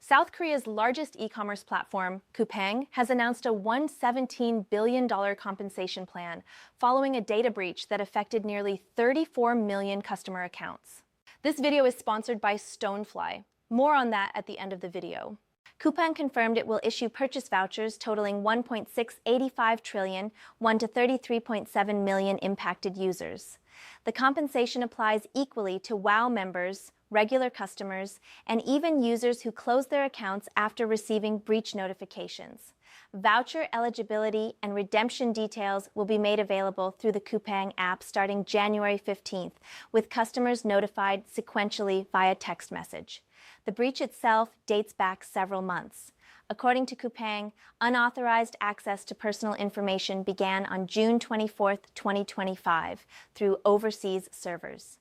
South Korea's largest e-commerce platform, Coupang, has announced a $117 billion compensation plan following a data breach that affected nearly 34 million customer accounts. This video is sponsored by Stonefly. More on that at the end of the video. Coupang confirmed it will issue purchase vouchers totaling 1.685 trillion won to 33.7 million impacted users. The compensation applies equally to WOW members, regular customers, and even users who close their accounts after receiving breach notifications. Voucher eligibility and redemption details will be made available through the Coupang app starting January 15th, with customers notified sequentially via text message. The breach itself dates back several months. According to Coupang, unauthorized access to personal information began on June 24, 2025, through overseas servers.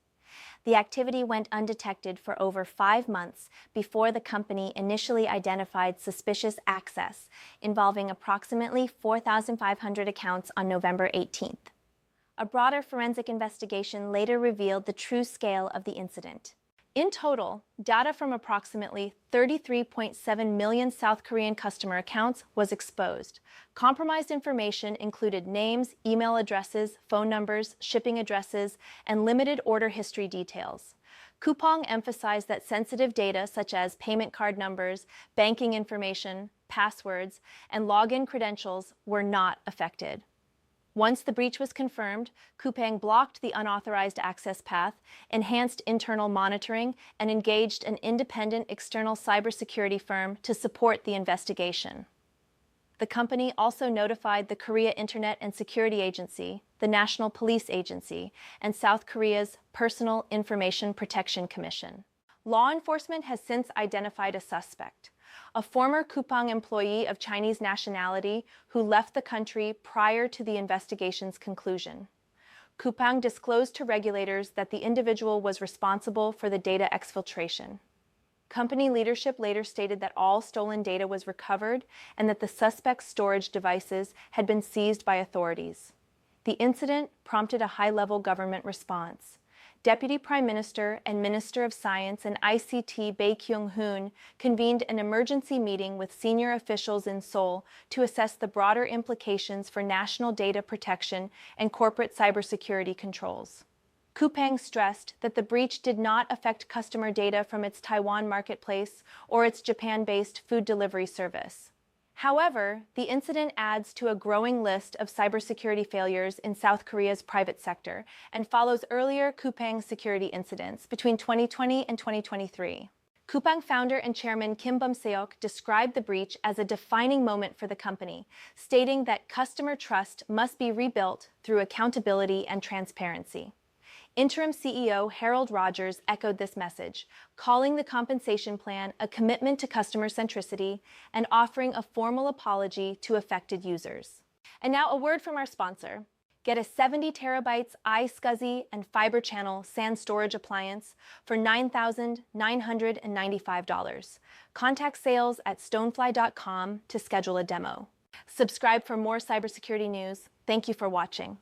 The activity went undetected for over 5 months before the company initially identified suspicious access involving approximately 4,500 accounts on November 18th. A broader forensic investigation later revealed the true scale of the incident. In total, data from approximately 33.7 million South Korean customer accounts was exposed. Compromised information included names, email addresses, phone numbers, shipping addresses, and limited order history details. Coupang emphasized that sensitive data such as payment card numbers, banking information, passwords, and login credentials were not affected. Once the breach was confirmed, Coupang blocked the unauthorized access path, enhanced internal monitoring, and engaged an independent external cybersecurity firm to support the investigation. The company also notified the Korea Internet and Security Agency, the National Police Agency, and South Korea's Personal Information Protection Commission. Law enforcement has since identified a suspect, a former Coupang employee of Chinese nationality who left the country prior to the investigation's conclusion. Coupang disclosed to regulators that the individual was responsible for the data exfiltration. Company leadership later stated that all stolen data was recovered and that the suspect's storage devices had been seized by authorities. The incident prompted a high-level government response. Deputy Prime Minister and Minister of Science and ICT Bae Kyung-hoon convened an emergency meeting with senior officials in Seoul to assess the broader implications for national data protection and corporate cybersecurity controls. Coupang stressed that the breach did not affect customer data from its Taiwan marketplace or its Japan-based food delivery service. However, the incident adds to a growing list of cybersecurity failures in South Korea's private sector and follows earlier Coupang security incidents between 2020 and 2023. Coupang founder and chairman Kim Bum-seok described the breach as a defining moment for the company, stating that customer trust must be rebuilt through accountability and transparency. Interim CEO Harold Rogers echoed this message, calling the compensation plan a commitment to customer centricity and offering a formal apology to affected users. And now a word from our sponsor. Get a 70 terabytes iSCSI and Fiber Channel SAN storage appliance for $9,995. Contact sales at stonefly.com to schedule a demo. Subscribe for more cybersecurity news. Thank you for watching.